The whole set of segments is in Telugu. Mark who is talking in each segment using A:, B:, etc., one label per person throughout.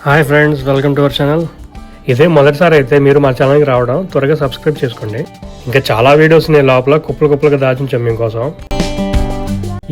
A: Hi friends, welcome to our channel. ఇదే మొదటిసారి అయితే మీరు మా ఛానల్కి రావడం త్వరగా సబ్స్క్రైబ్ చేసుకోండి. ఇంకా చాలా వీడియోస్ నేను లోపల కుప్పలుగా దాచించాం మీకోసం.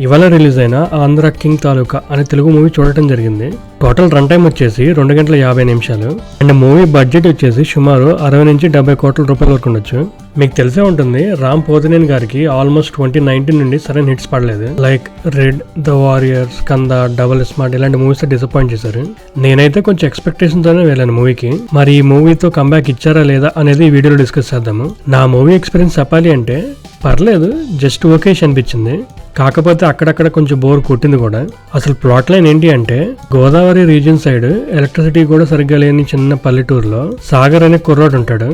A: ఇవాళ రిలీజ్ అయిన ఆంధ్ర కింగ్ తాలూకా అనే తెలుగు మూవీ చూడటం జరిగింది. టోటల్ రన్ టైం వచ్చేసి 2 గంటల 50 నిమిషాలు. అండ్ మూవీ బడ్జెట్ వచ్చేసి సుమారు 60 నుంచి 70 కోట్ల రూపాయల వరకు ఉండొచ్చు. మీకు తెలిసే ఉంటుంది, రామ్ పోతినేని గారికి ఆల్మోస్ట్ 2019 నుండి సరైన హిట్స్ పడలేదు. లైక్ రెడ్, ద వారియర్స్, కంద, డబుల్ స్మార్ట్ ఇలాంటి మూవీస్ డిసప్పాయింట్ చేశారు. నేనైతే కొంచెం ఎక్స్పెక్టేషన్ తోనే వెళ్ళాను మూవీకి. మరి ఈ మూవీతో కంబ్యాక్ ఇచ్చారా లేదా అనేది ఈ వీడియోలో డిస్కస్ చేద్దాము. నా మూవీ ఎక్స్పీరియన్స్ చెప్పాలి అంటే పర్లేదు, జస్ట్ ఓకేష్ అనిపించింది. కాకపోతే అక్కడక్కడ కొంచెం బోర్ కొట్టింది కూడా. అసలు ప్లాట్ లైన్ ఏంటి అంటే, గోదావరి రీజియన్ సైడ్ ఎలక్ట్రిసిటీ కూడా సరిగ్గా లేని చిన్న పల్లెటూరులో సాగర్ అనే కుర్రాడు ఉంటాడు.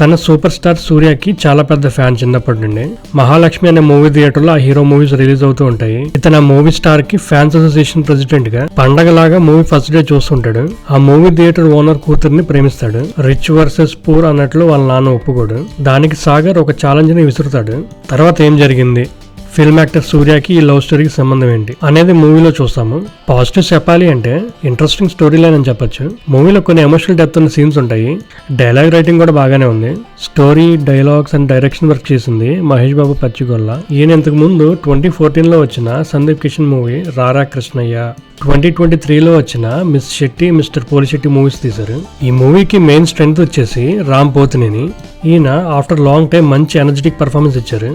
A: తన సూపర్ స్టార్ సూర్యకి చాలా పెద్ద ఫ్యాన్ చిన్నప్పటి నుండి. మహాలక్ష్మి అనే మూవీ థియేటర్ లో ఆ హీరో మూవీస్ రిలీజ్ అవుతూ ఉంటాయి. ఇతను ఆ మూవీ స్టార్ కి ఫ్యాన్స్ అసోసియేషన్ ప్రెసిడెంట్ గా పండగలాగా మూవీ ఫస్ట్ డే చూస్తుంటాడు. ఆ మూవీ థియేటర్ ఓనర్ కూతుర్ని ప్రేమిస్తాడు. రిచ్ వర్సెస్ పూర్ అన్నట్లు వాళ్ళ నాన్న ఒప్పుకోడు. దానికి సాగర్ ఒక ఛాలెంజ్ ని విసురుతాడు. తర్వాత ఏం జరిగింది, ఫిల్మ్ యాక్టర్ సూర్యకి ఈ లవ్ స్టోరీకి సంబంధం ఏంటి అనేది మూవీలో చూస్తాము. పాజిటివ్ చెప్పాలి అంటే ఇంట్రెస్టింగ్ స్టోరీ లైన్ అని చెప్పొచ్చు. మూవీలో కొన్ని ఎమోషనల్ డెప్త్ ఉన్న సీన్స్ ఉంటాయి. డైలాగ్ రైటింగ్ కూడా బాగానే ఉంది. Story, dialogues and direction work చేసింది మహేష్ బాబు పచ్చిగొల్ల. ఈయన ఇంతకు ముందు 2014 లో వచ్చిన సందీప్ కిషన్ మూవీ రారా కృష్ణయ్య, 2023లో వచ్చిన Miss Shetty, Mister Polishetty movies తీశారు. ఈ మూవీకి మెయిన్ స్ట్రెంగ్త్ వచ్చేసి రామ్ పోతినేని. ఈయన ఆఫ్టర్ లాంగ్ టైం మంచి ఎనర్జెటిక్ పర్ఫార్మెన్స్ ఇచ్చారు.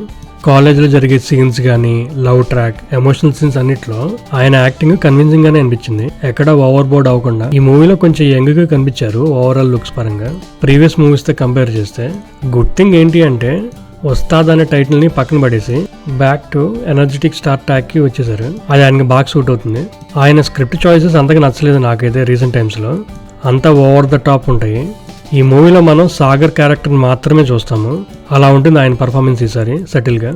A: కాలేజ్లో జరిగే సీన్స్ కానీ, లవ్ ట్రాక్, ఎమోషనల్ సీన్స్ అన్నిట్లో ఆయన యాక్టింగ్ కన్విన్సింగ్ గానే అనిపించింది. ఎక్కడ ఓవర్ బోర్డ్ అవ్వకుండా. ఈ మూవీలో కొంచెం యంగ్ గా కనిపించారు ఓవరాల్ లుక్స్ పరంగా ప్రీవియస్ మూవీస్ తో కంపేర్ చేస్తే. గుడ్ థింగ్ ఏంటి అంటే, వస్తాద్ అనే టైటిల్ ని పక్కన పడేసి బ్యాక్ టు ఎనర్జెటిక్ స్టార్ ట్యాక్ కి వచ్చేసారు. అది ఆయనకి బాగా సూట్ అవుతుంది. ఆయన స్క్రిప్ట్ చాయిసెస్ అంతగా నచ్చలేదు నాకైతే. రీసెంట్ టైమ్స్ లో అంతా ఓవర్ ద టాప్ ఉంటాయి. ఈ మూవీలో మనం సాగర్ క్యారెక్టర్ మాత్రమే చూస్తాము. అలా ఉంటుంది ఆయన పర్ఫార్మెన్స్ ఈసారి సెటిల్ గా.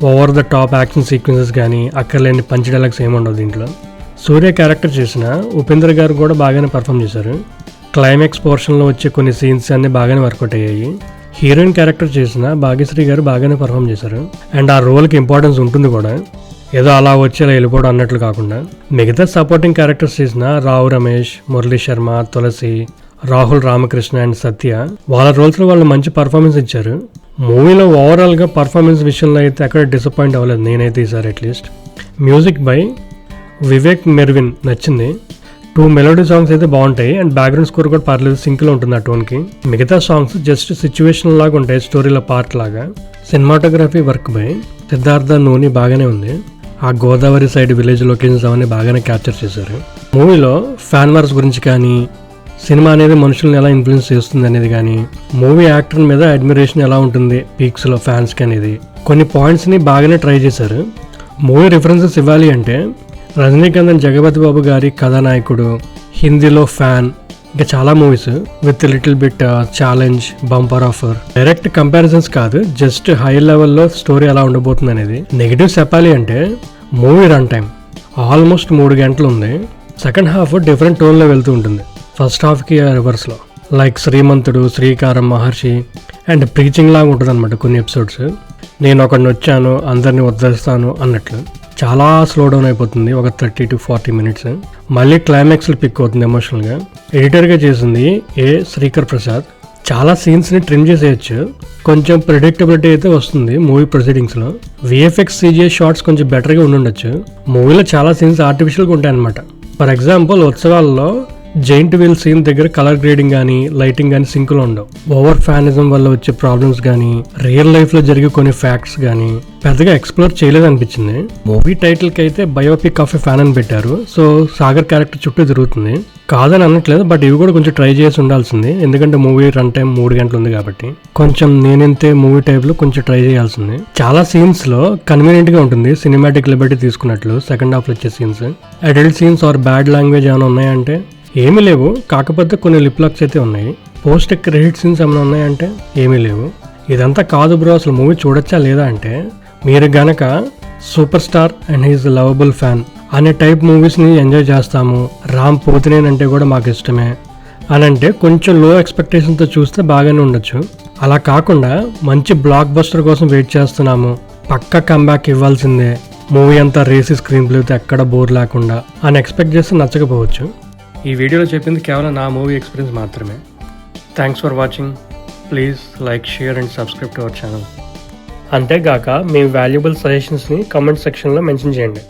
A: Over the top action sequences కానీ, అక్కర్లేని పంచ్ డైలాగ్స్ ఏముండవు దీంట్లో. సూర్య క్యారెక్టర్ చేసిన ఉపేంద్ర గారు కూడా బాగానే పర్ఫామ్ చేశారు. క్లైమాక్స్ పోర్షన్ లో వచ్చే కొన్ని సీన్స్ అన్ని బాగానే వర్కౌట్ అయ్యాయి. హీరోయిన్ క్యారెక్టర్ చేసిన భాగ్యశ్రీ గారు బాగానే పర్ఫామ్ చేశారు. అండ్ ఆ రోల్ కి ఇంపార్టెన్స్ ఉంటుంది కూడా. ఏదో అలా వచ్చేలా వెళ్ళిపోవడం అన్నట్లు కాకుండా. మిగతా సపోర్టింగ్ క్యారెక్టర్స్ చేసిన రావు రమేష్, మురళీ శర్మ, తులసి, రాహుల్ రామకృష్ణ అండ్ సత్య వాళ్ళ రోల్స్ లో వాళ్ళు మంచి పర్ఫార్మెన్స్ ఇచ్చారు. మూవీలో ఓవరాల్ గా పర్ఫార్మెన్స్ విషయంలో అయితే ఎక్కడ డిసప్పాయింట్ అవ్వలేదు నేనైతే ఈసారి at least. Music by Vivek Mervin నచ్చింది. 2 మెలోడీ సాంగ్స్ అయితే బాగుంటాయి. అండ్ బ్యాక్గ్రౌండ్ స్కోర్ కూడా పర్లేదు, సింక్ లో ఉంటుంది ఆ టోన్ కి. మిగతా సాంగ్స్ జస్ట్ సిచ్యువేషన్ లాగా ఉంటాయి, స్టోరీలో పార్ట్ లాగా. సినిమాటోగ్రఫీ వర్క్ బై సిద్ధార్థ నూని బాగానే ఉంది. ఆ గోదావరి సైడ్ విలేజ్ లొకేషన్స్ అవన్నీ బాగానే క్యాప్చర్ చేశారు. మూవీలో ఫ్యాన్ వార్స్ గురించి కానీ, సినిమా అనేది మనుషుల్ని ఎలా ఇన్ఫ్లుయెన్స్ చేస్తుంది అనేది కానీ, మూవీ యాక్టర్ మీద అడ్మిరేషన్ ఎలా ఉంటుంది పీక్స్ లో ఫ్యాన్స్ కి అనేది, కొన్ని పాయింట్స్ ని బాగానే ట్రై చేశారు. మూవీ రిఫరెన్సెస్ ఇవ్వాలి అంటే, రజనీకాంత్ అండ్ జగపతి బాబు గారి కథానాయకుడు, హిందీలో ఫ్యాన్, ఇంకా చాలా movies with little bit challenge, bumper offer. Direct comparisons కాదు, జస్ట్ హై లెవెల్లో స్టోరీ ఎలా ఉండబోతుంది అనేది. నెగిటివ్ చెప్పాలి అంటే, మూవీ రన్ టైం ఆల్మోస్ట్ 3 గంటలు ఉంది. సెకండ్ హాఫ్ డిఫరెంట్ టోన్ లో వెళ్తూ ఉంటుంది. ఫస్ట్ హాఫ్ కి రివర్స్ లో, లైక్ శ్రీమంతుడు, శ్రీకారం, మహర్షి అండ్ ప్రీచింగ్ లాగా ఉంటుంది అనమాట కొన్ని ఎపిసోడ్స్. నేను ఒకడిని వచ్చాను, అందరిని వదిలేస్తాను అన్నట్లు. చాలా స్లో డౌన్ అయిపోతుంది ఒక 30 to 40 minutes. మళ్ళీ క్లైమాక్స్ లో పిక్ అవుతుంది ఎమోషనల్ గా. ఎడిటర్ గా చేసింది శ్రీకర్ ప్రసాద్. చాలా సీన్స్ ని ట్రిమ్ చేసేయచ్చు. కొంచెం ప్రెడిక్టబిలిటీ అయితే వస్తుంది మూవీ ప్రొసీడింగ్స్ లో. విఎఫ్ఎక్స్, సిజిఐ షార్ట్స్ కొంచెం బెటర్ గా ఉండుండొచ్చు. మూవీలో చాలా సీన్స్ ఆర్టిఫిషియల్ గా ఉంటాయి అనమాట. ఫర్ ఎగ్జాంపుల్, ఉత్సవాల్లో జైంట్ వీల్ సీన్ దగ్గర కలర్ గ్రేడింగ్ కానీ, లైటింగ్ కానీ సింక్ లో ఉండవు. ఓవర్ ఫ్యానిజం వల్ల వచ్చే ప్రాబ్లమ్స్ కానీ, రియల్ లైఫ్ లో జరిగే కొన్ని ఫ్యాక్ట్స్ కానీ పెద్దగా ఎక్స్ప్లోర్ చేయలేదు అనిపించింది. మూవీ టైటిల్ కి అయితే బయోపిక్ ఆఫ్ ఎ ఫ్యాన్ అని పెట్టారు. సో సాగర్ క్యారెక్టర్ చుట్టూ తిరుగుతుంది. కాదని అనట్లేదు, బట్ ఇవి కూడా కొంచెం ట్రై చేసి ఉండాల్సింది. ఎందుకంటే మూవీ రన్ టైం 3 గంటలు ఉంది కాబట్టి కొంచెం నేనైతే మూవీ టైప్ లో కొంచెం ట్రై చేయాల్సింది. చాలా సీన్స్ లో కన్వీనియంట్ గా ఉంటుంది, సినిమాటిక్ లిబర్టీ తీసుకున్నట్లు. సెకండ్ హాఫ్ లో వచ్చే scenes, adult scenes or bad language ఏమైనా ఉన్నాయంటే ఏమీ లేవు. కాకపోతే కొన్ని లిప్ లాక్స్ అయితే ఉన్నాయి. పోస్ట్ క్రెడిట్ సీన్స్ ఏమైనా ఉన్నాయంటే ఏమీ లేవు. ఇదంతా కాదు బ్రో, అసలు మూవీ చూడొచ్చా లేదా అంటే, మీరు గనక super star and his lovable fan అనే టైప్ మూవీస్ ని ఎంజాయ్ చేస్తాము, రామ్ పోతినేని అంటే కూడా మాకు ఇష్టమే అని అంటే కొంచెం లో ఎక్స్పెక్టేషన్ తో చూస్తే బాగానే ఉండొచ్చు. అలా కాకుండా మంచి బ్లాక్ బస్టర్ కోసం వెయిట్ చేస్తున్నాము, పక్కా కంబ్యాక్ ఇవ్వాల్సిందే, మూవీ అంతా రేసి స్క్రీన్ ప్లేతో ఎక్కడ బోర్ లేకుండా అని ఎక్స్పెక్ట్ చేస్తే నచ్చకపోవచ్చు. ఈ వీడియోలో చెప్పింది కేవలం నా మూవీ ఎక్స్పీరియన్స్ మాత్రమే. Thanks for watching. Please like, share and subscribe to our channel. అంతేగాక మీ వాల్యుబుల్ సజెషన్స్ని కామెంట్ సెక్షన్లో మెన్షన్ చేయండి.